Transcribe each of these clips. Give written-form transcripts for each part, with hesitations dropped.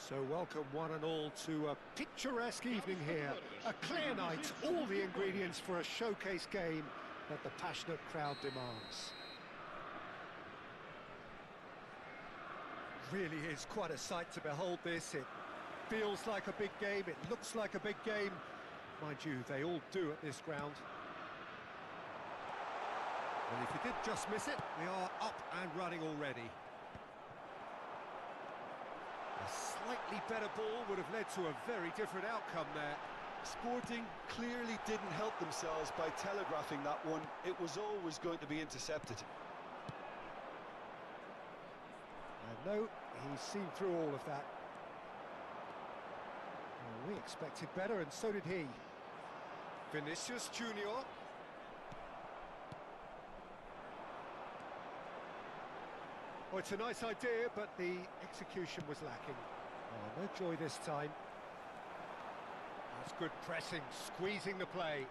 So welcome one and all to a picturesque evening here. A clear night, all the ingredients for a showcase game that the passionate crowd demands. Really is quite a sight to behold this. It feels like a big game, it looks like a big game. Mind you, they all do at this ground. And if you did just miss it, we are up and running already. A slightly better ball would have led to a very different outcome there. Sporting clearly didn't help themselves by telegraphing that one. It was always going to be intercepted. And no, he's seen through all of that. Well, we expected better, and so did he. Vinicius Junior. Oh, it's a nice idea, but the execution was lacking. Oh, no joy this time. That's good pressing, squeezing the play.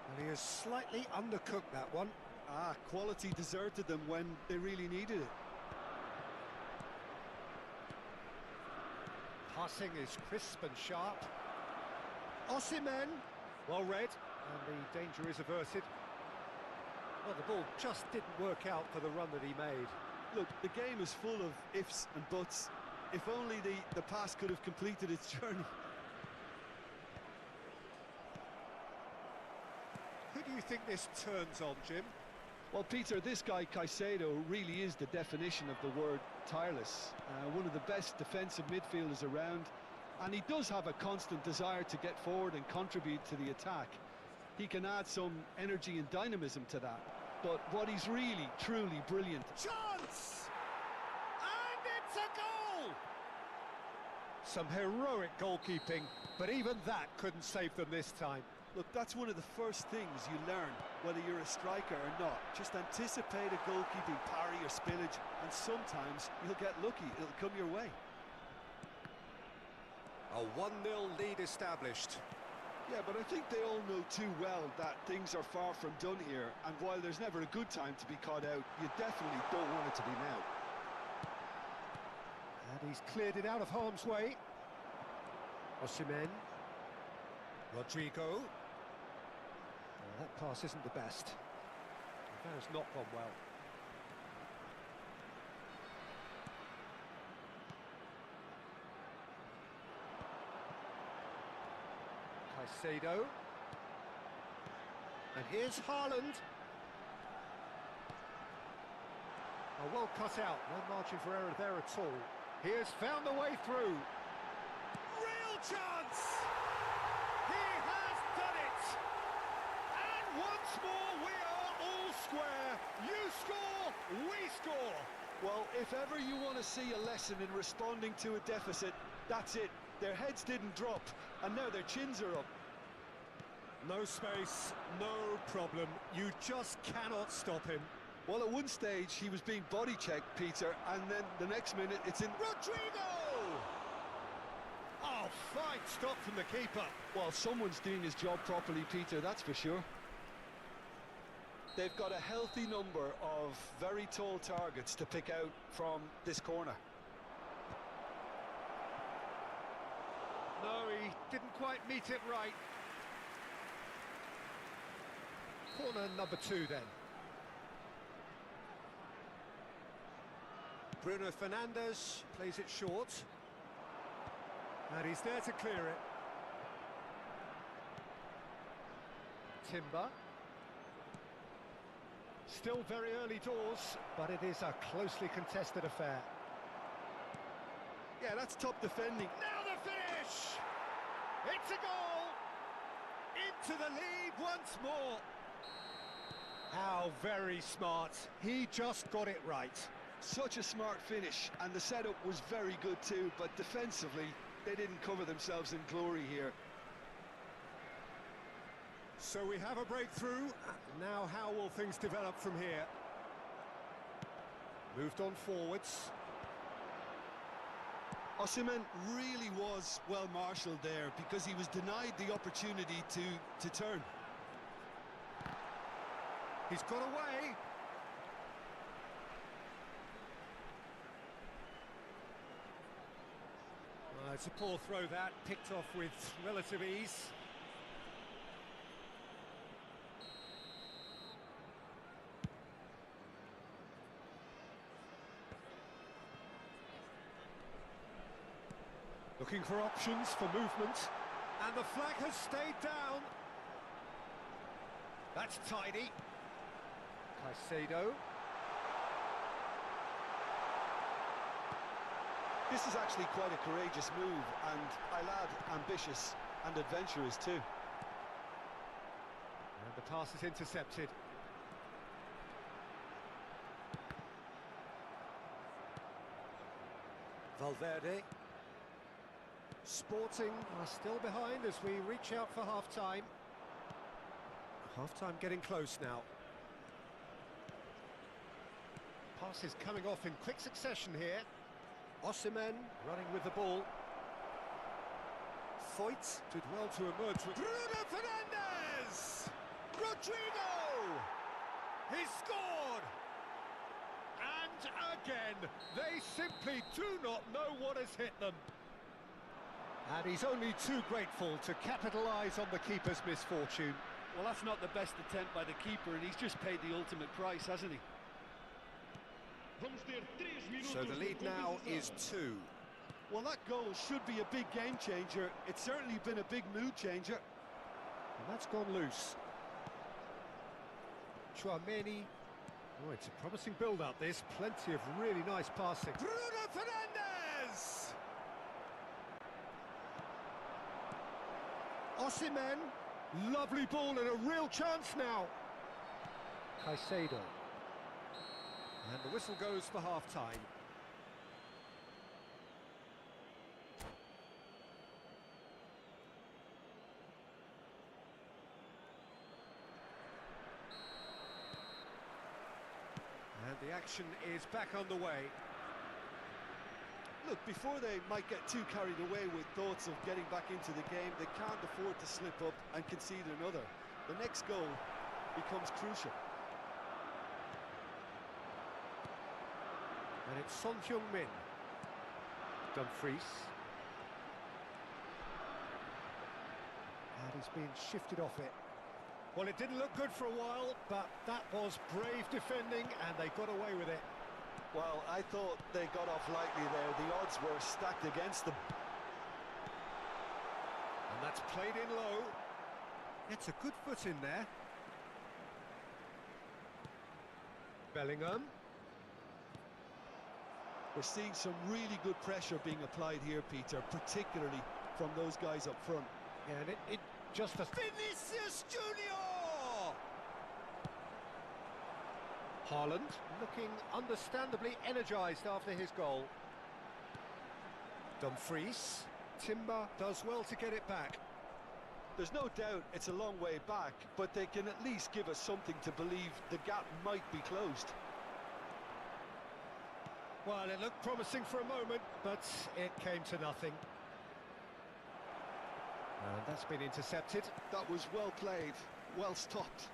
Well, he has slightly undercooked that one. Quality deserted them when they really needed it. Passing is crisp and sharp. Osimhen, well read, and the danger is averted. Well, the ball just didn't work out for the run that he made. Look, the game is full of ifs and buts. If only the pass could have completed its journey. Who do you think this turns on, Jim? Well, Peter, this guy Caicedo really is the definition of the word tireless. One of the best defensive midfielders around, and he does have a constant desire to get forward and contribute to the attack. He can add some energy and dynamism to that. But what he's really, truly brilliant... Chance! And it's a goal! Some heroic goalkeeping, but even that couldn't save them this time. Look, that's one of the first things you learn, whether you're a striker or not. Just anticipate a goalkeeping parry or spillage, and sometimes you'll get lucky, it'll come your way. A 1-0 lead established. Yeah, but I think they all know too well that things are far from done here, and while there's never a good time to be caught out, you definitely don't want it to be now. And he's cleared it out of harm's way. Osimhen. Rodrigo. Well, that pass isn't the best. That has not gone well. Caicedo. And here's Haaland. Oh, well cut out, no margin for error there at all. He has found a way through. Real chance! He has done it! And once more we are all square. You score, we score. Well, if ever you want to see a lesson in responding to a deficit, that's it. Their heads didn't drop, and now their chins are up. No space, no problem. You just cannot stop him. Well, at one stage, he was being body-checked, Peter, and then the next minute, it's in... Rodrigo! Oh, fine stop from the keeper. Well, someone's doing his job properly, Peter, that's for sure. They've got a healthy number of very tall targets to pick out from this corner. No, he didn't quite meet it right. Corner number 2 then. Bruno Fernandes plays it short. And he's there to clear it. Timber. Still very early doors, but it is a closely contested affair. Yeah, that's top defending. Now the finish! It's a goal! Into the lead once more. How very smart. He just got it right. Such a smart finish, and the setup was very good too, but defensively, they didn't cover themselves in glory here. So we have a breakthrough. Now how will things develop from here? Moved on forwards. Osimhen really was well marshalled there because he was denied the opportunity to turn. He's got away. It's a poor throw that, picked off with relative ease. Looking for options for movement, and the flag has stayed down. That's tidy. Caicedo. This is actually quite a courageous move, and I'll add ambitious and adventurous too. And the pass is intercepted. Valverde. Sporting are still behind as we reach out for half-time. Half-time getting close now. Passes coming off in quick succession here. Osimhen running with the ball. Foyt did well to emerge with Bruno Fernandes! Rodrigo! He scored! And again, they simply do not know what has hit them. And he's only too grateful to capitalise on the keeper's misfortune. Well, that's not the best attempt by the keeper, and he's just paid the ultimate price, hasn't he? So the lead now is 2. Well, that goal should be a big game changer. It's certainly been a big mood changer. And that's gone loose. Tchouameni. Oh, it's a promising build-up, this. Plenty of really nice passing. Bruno Fernandes! Osimhen. Lovely ball and a real chance now. Caicedo. And the whistle goes for half-time. And the action is back on the way. Look, before they might get too carried away with thoughts of getting back into the game, they can't afford to slip up and concede another. The next goal becomes crucial. And it's Son Heung-min. Dumfries. And he's been shifted off it. Well, it didn't look good for a while, but that was brave defending, and they got away with it. Well, I thought they got off lightly there. The odds were stacked against them. And that's played in low. It's a good foot in there. Bellingham. We're seeing some really good pressure being applied here, Peter, particularly from those guys up front. Yeah, and it just a... Vinicius Junior! Haaland looking understandably energised after his goal. Dumfries. Timber does well to get it back. There's no doubt it's a long way back, but they can at least give us something to believe the gap might be closed. Well, it looked promising for a moment, but it came to nothing. And that's been intercepted. That was well played, well stopped.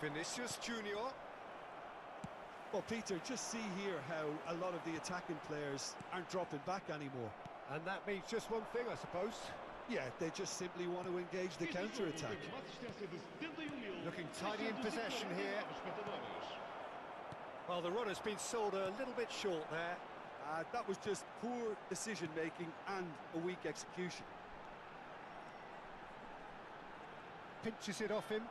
Vinicius Junior. Well, Peter, just see here how a lot of the attacking players aren't dropping back anymore. And that means just one thing, I suppose. Yeah, they just simply want to engage the counter-attack. Looking tidy in possession here. Well, the run has been sold a little bit short there. That was just poor decision-making and a weak execution. Pinches it off him.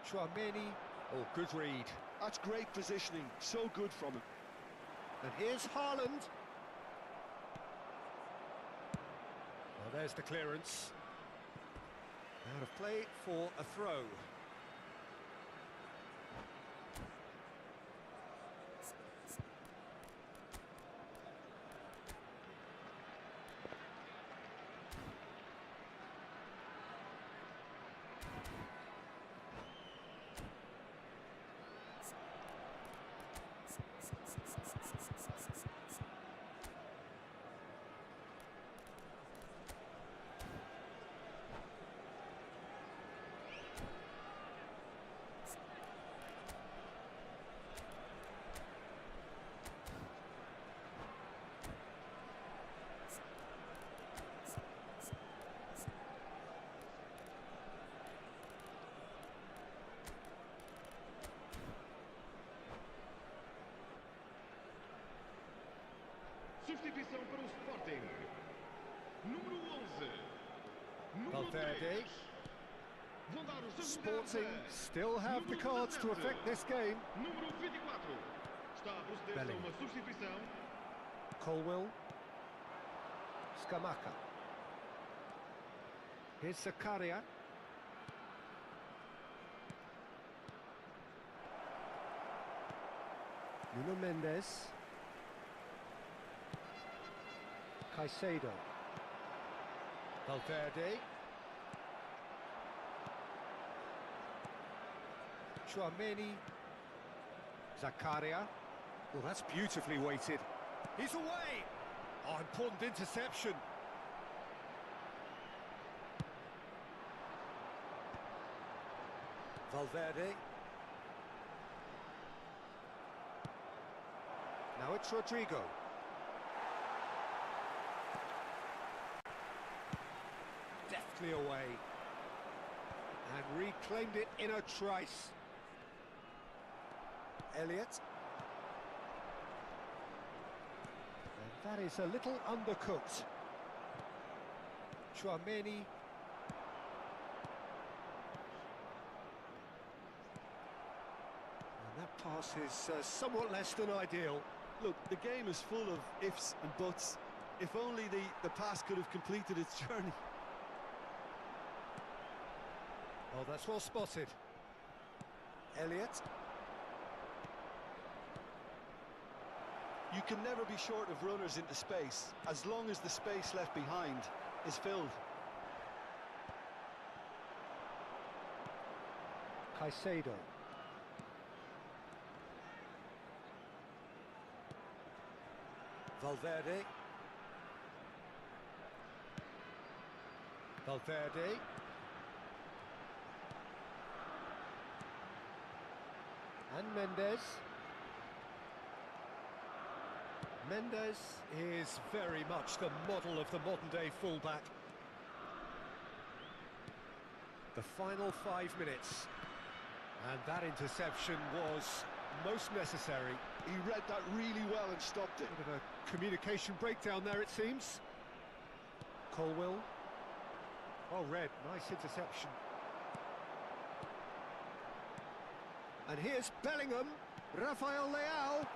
Tchouameni. Oh, good read. That's great positioning, so good from him. And here's Haaland. Well, there's the clearance. Out of play for a throw. Substituição para o Sporting. Número 11. Número Valverde. 3. Vão dar o segundo Sporting tempo. still have the cards to affect this game. Número 24. Está a proceder a Bellingham. uma substituição. Colwill. Scamacca. Here's Zakaria. Nuno Mendes. Caicedo. Valverde. Tchouaméni. Zakaria. Well, that's beautifully weighted. He's away! Oh, important interception. Valverde. Now it's Rodrigo. Deftly away. And reclaimed it in a trice. Elliott. And that is a little undercooked. Tchouaméni. And that pass is somewhat less than ideal. Look, the game is full of ifs and buts. If only the pass could have completed its journey. Oh, that's well spotted. Elliott. You can never be short of runners into space, as long as the space left behind is filled. Caicedo. Valverde. Valverde. And Mendes. Mendes is very much the model of the modern-day fullback. The final 5 minutes. And that interception was most necessary. He read that really well and stopped it. Bit of a communication breakdown there, it seems. Colwill. Oh, Red, nice interception. And here's Bellingham. Rafael Leao.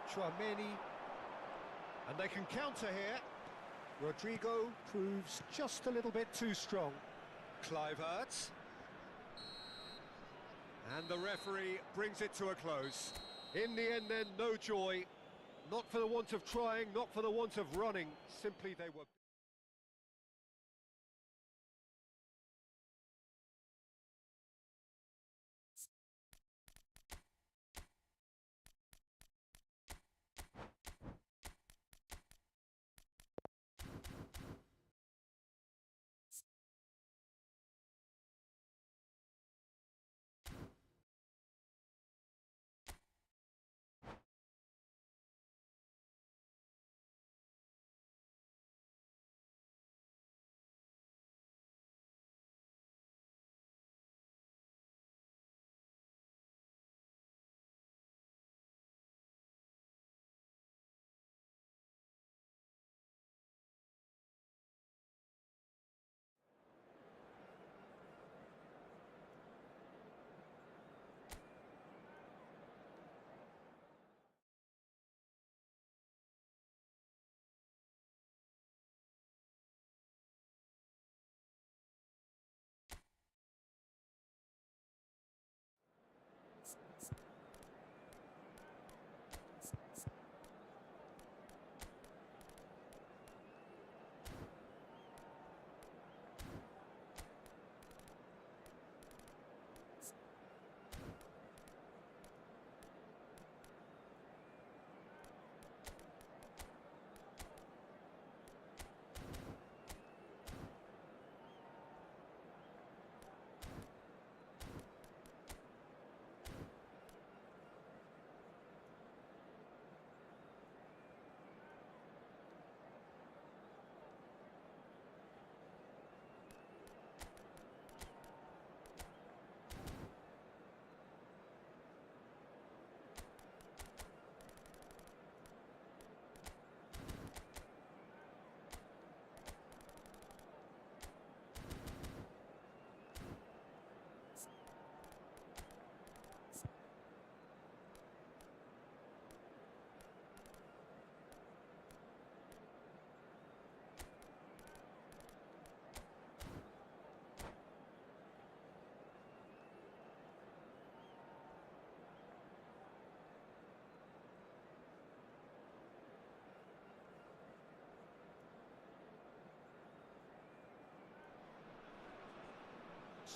Tchouaméni. And they can counter here. Rodrigo proves just a little bit too strong. Kluivert. And the referee brings it to a close. In the end then, no joy. Not for the want of trying, not for the want of running. Simply they were...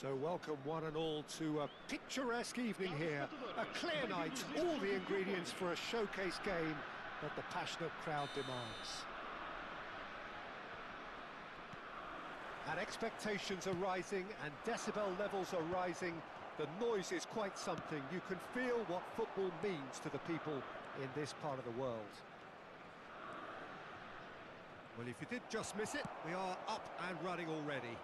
So welcome one and all to a picturesque evening here. A clear night, all the ingredients for a showcase game that the passionate crowd demands. And expectations are rising and decibel levels are rising. The noise is quite something. You can feel what football means to the people in this part of the world. Well, if you did just miss it, we are up and running already.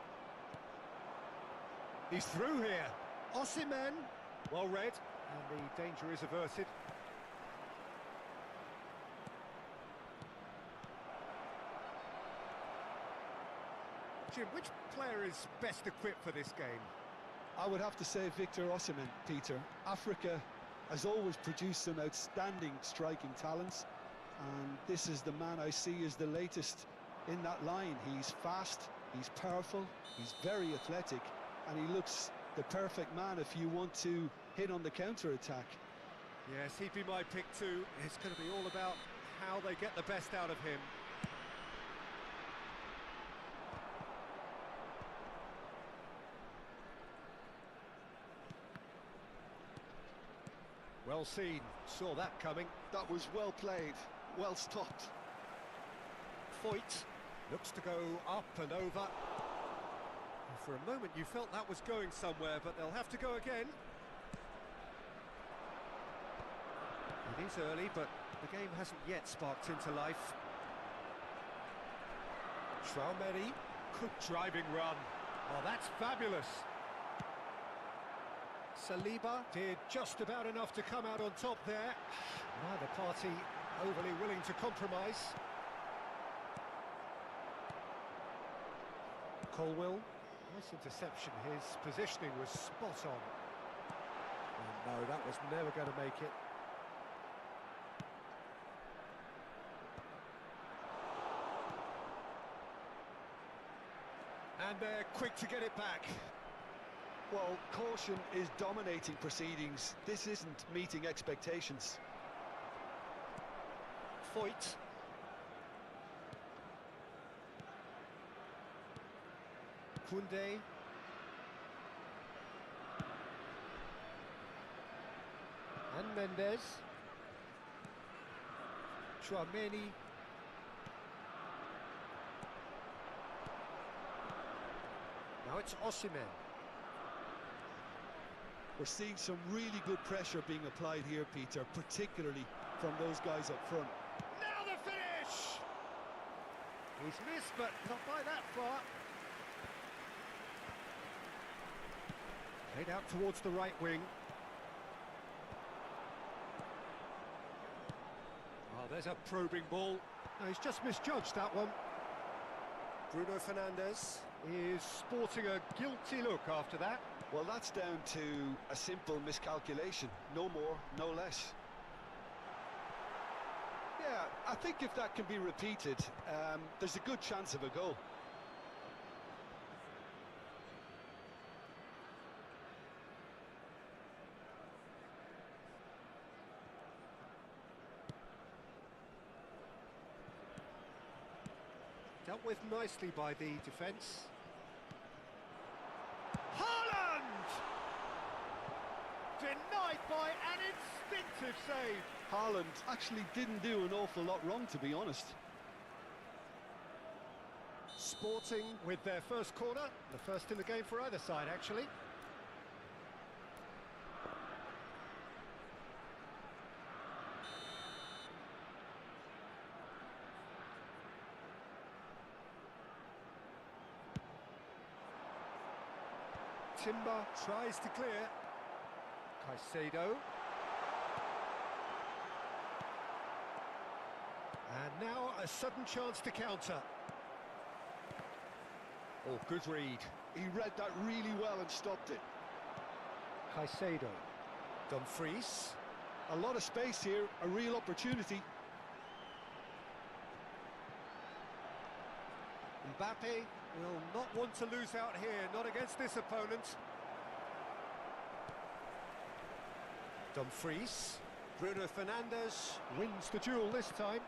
He's through here. Osimhen, well read, and the danger is averted. Jim, which player is best equipped for this game? I would have to say Victor Osimhen, Peter. Africa has always produced some outstanding striking talents, and this is the man I see as the latest in that line. He's fast, he's powerful, he's very athletic, and he looks the perfect man if you want to hit on the counter-attack. Yes, he'd be my pick too. It's going to be all about how they get the best out of him. Well seen, saw that coming. That was well played, well stopped. Foyt looks to go up and over. For a moment you felt that was going somewhere, but they'll have to go again. It is early, but the game hasn't yet sparked into life. Traumeri, good driving run. Oh, that's fabulous. Saliba did just about enough to come out on top there. Neither party overly willing to compromise. Colwill, nice interception. His positioning was spot on. Oh, no, that was never going to make it. And they're quick to get it back. Well, caution is dominating proceedings. This isn't meeting expectations. Foyt. Koundé. And Mendes. Traumeri. Now it's Osimhen. We're seeing some really good pressure being applied here, Peter, particularly from those guys up front. Now the finish! He's missed, but not by that far. Played out towards the right wing. Oh, there's a probing ball. No, he's just misjudged that one. Bruno Fernandes is sporting a guilty look after that. Well, that's down to a simple miscalculation. No more, no less. Yeah, I think if that can be repeated, there's a good chance of a goal. Dealt with nicely by the defence. Denied by an instinctive save. Haaland actually didn't do an awful lot wrong, to be honest. Sporting with their first corner, the first in the game for either side, actually. Timber tries to clear. Caicedo. And now a sudden chance to counter. Oh, good read. He read that really well and stopped it. Caicedo. Dumfries. A lot of space here, a real opportunity. Mbappe will not want to lose out here, not against this opponent. Dumfries. Bruno Fernandes wins the duel this time.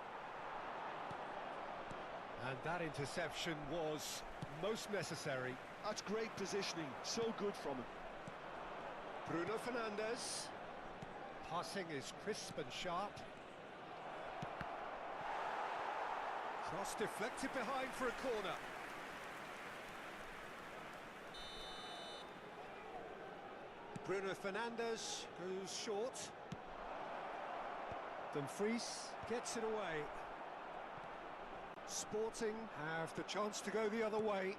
And that interception was most necessary. That's great positioning, so good from him. Bruno Fernandes. Passing is crisp and sharp. Cross deflected behind for a corner. Bruno Fernandes goes short. Dumfries gets it away. Sporting have the chance to go the other way.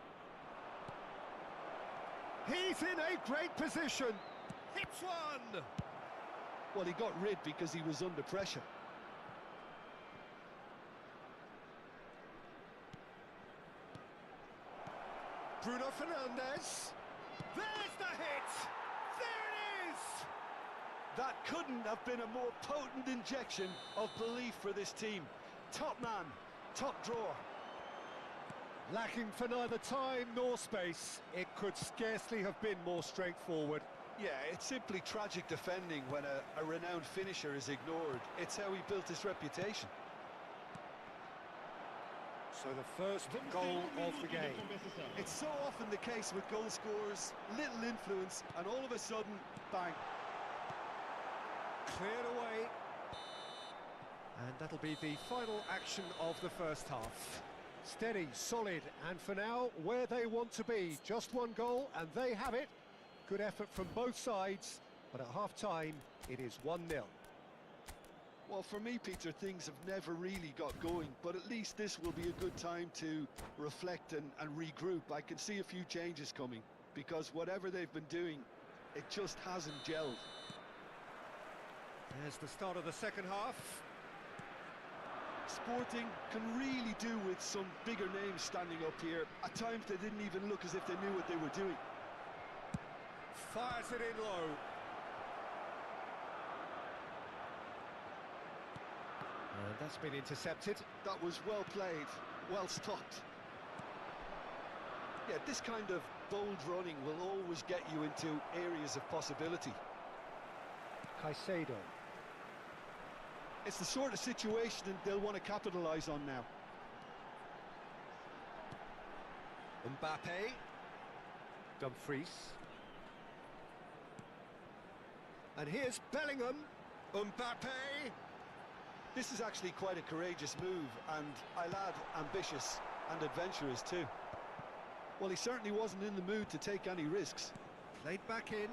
He's in a great position. Hits one. Well, he got rid because he was under pressure. Bruno Fernandes. There's the hit. There it is. That couldn't have been a more potent injection of belief for this team. Top man, top drawer. Lacking for neither time nor space. It could scarcely have been more straightforward. Yeah, it's simply tragic defending when a renowned finisher is ignored. It's how he built his reputation. So the first goal of the game. It's so often the case with goal scorers, little influence, and all of a sudden, bang. Cleared away. And that'll be the final action of the first half. Steady, solid, and for now, where they want to be. Just one goal, and they have it. Good effort from both sides, but at half-time, it is 1-0. Well, for me, Peter, things have never really got going, but at least this will be a good time to reflect and regroup. I can see a few changes coming, because whatever they've been doing, it just hasn't gelled. There's the start of the second half. Sporting can really do with some bigger names standing up here. At times they didn't even look as if they knew what they were doing. Fires it in low. And that's been intercepted. That was well played, well stopped. Yeah, this kind of bold running will always get you into areas of possibility. Caicedo. It's the sort of situation they'll want to capitalise on now. Mbappe. Dumfries. And here's Bellingham. Mbappe. This is actually quite a courageous move, and I'll add ambitious and adventurous too. Well, he certainly wasn't in the mood to take any risks. Played back in.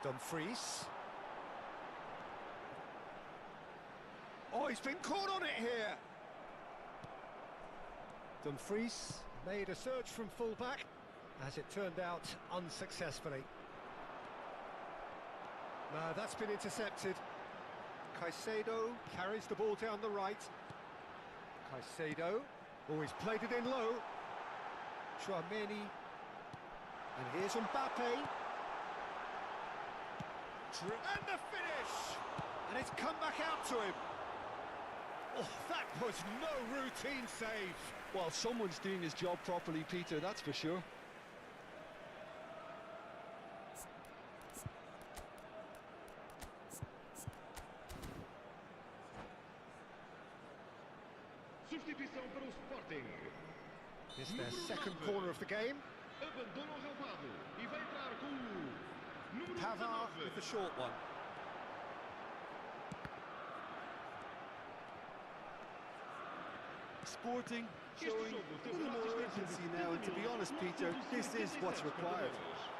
Dumfries. Oh, he's been caught on it here. Dumfries made a search from full-back, as it turned out unsuccessfully. No, that's been intercepted. Caicedo carries the ball down the right. Caicedo, oh, he's played it in low. Tchouameni. And here's Mbappe. And the finish! And it's come back out to him. Oh, that was no routine save. Well, someone's doing his job properly, Peter, that's for sure. Substituição para o Sporting. It's their second corner of the game. Abandona o relvado e vai entrar com o número Pavard 19. with the short one. Sporting showing a little more urgency now, and to be honest, Peter, this is what's required.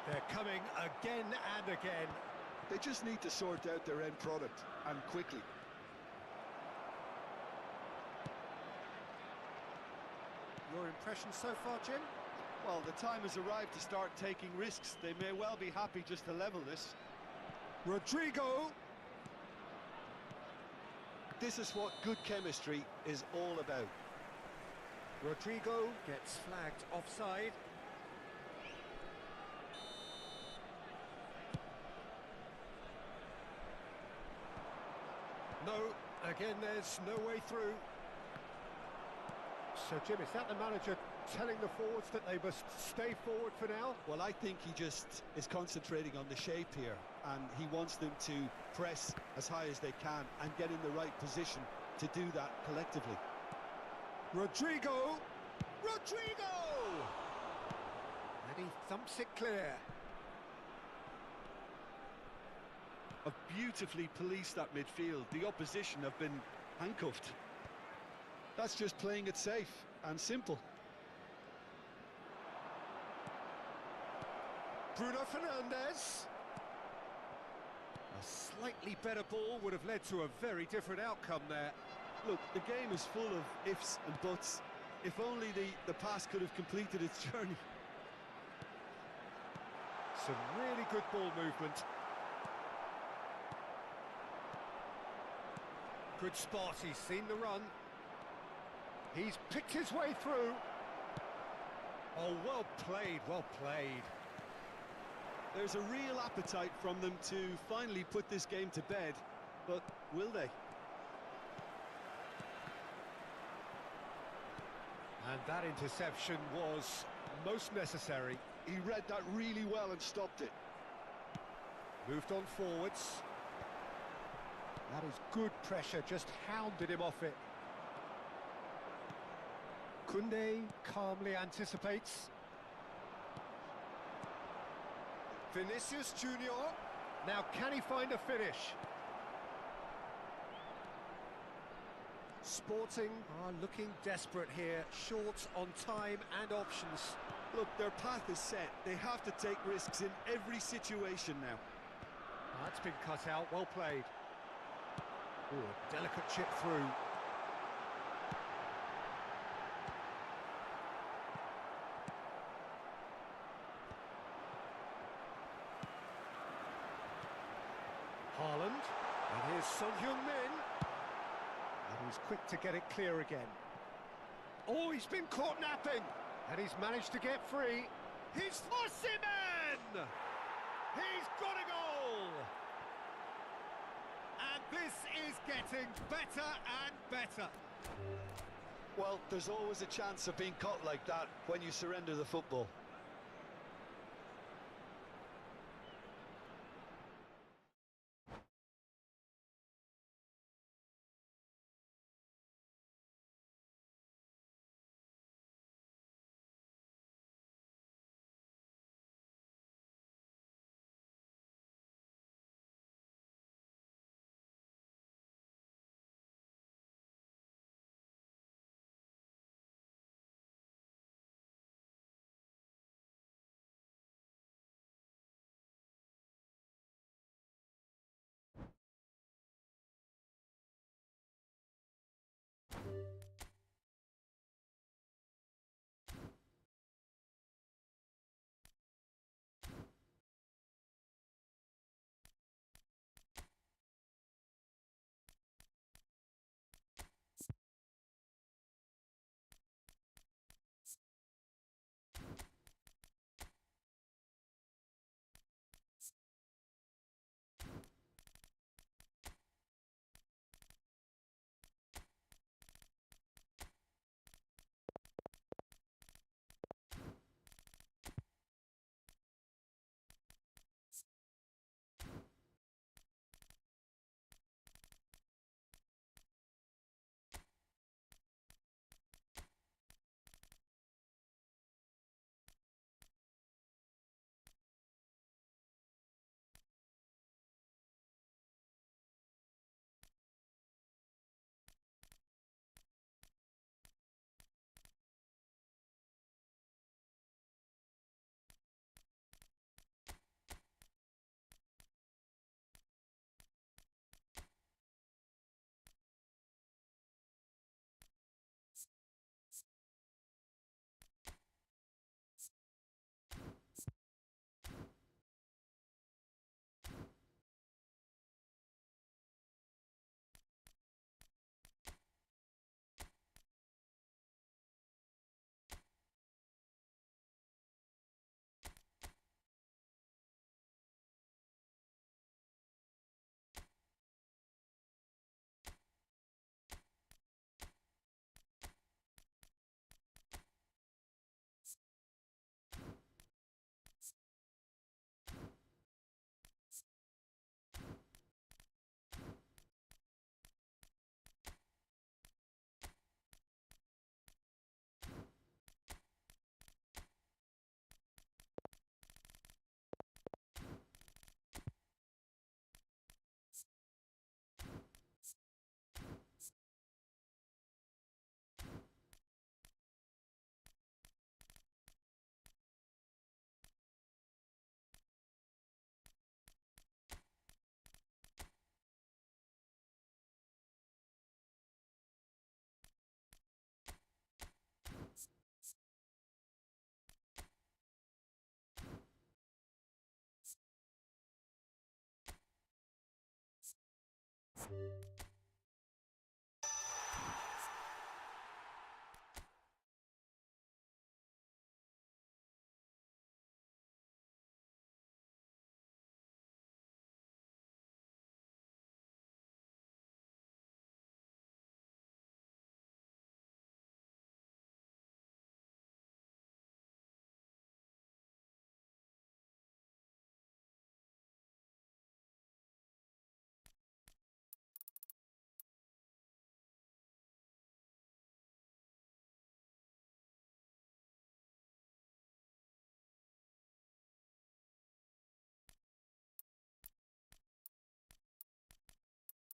They're coming again and again. They just need to sort out their end product, and quickly. Your impression so far, Jim? Well, the time has arrived to start taking risks. They may well be happy just to level this. Rodrigo. This is what good chemistry is all about. Rodrigo gets flagged offside. No, again there's no way through. So Jim, is that the manager telling the forwards that they must stay forward for now? Well, I think he just is concentrating on the shape here, and he wants them to press as high as they can and get in the right position to do that collectively. Rodrigo. Rodrigo! And he thumps it clear. Have beautifully policed that midfield. The opposition have been handcuffed. That's just playing it safe and simple. Bruno Fernandes. A slightly better ball would have led to a very different outcome there. Look, the game is full of ifs and buts. If only the pass could have completed its journey. Some really good ball movement. Good spot, he's seen the run. He's picked his way through. Oh, well played, well played. There's a real appetite from them to finally put this game to bed, but will they? And that interception was most necessary. He read that really well and stopped it. Moved on forwards. That is good pressure, just hounded him off it. Koundé calmly anticipates. Vinicius Junior. Now can he find a finish? Sporting are looking desperate here, short on time and options. Look, their path is set. They have to take risks in every situation now. That's been cut out, well played. Ooh, delicate chip through. Haaland, and here's Son Heung-min. And he's quick to get it clear again. Oh, he's been caught napping, and he's managed to get free. He's Osimhen! He's got a goal! And this is getting better and better. Well, there's always a chance of being caught like that when you surrender the football.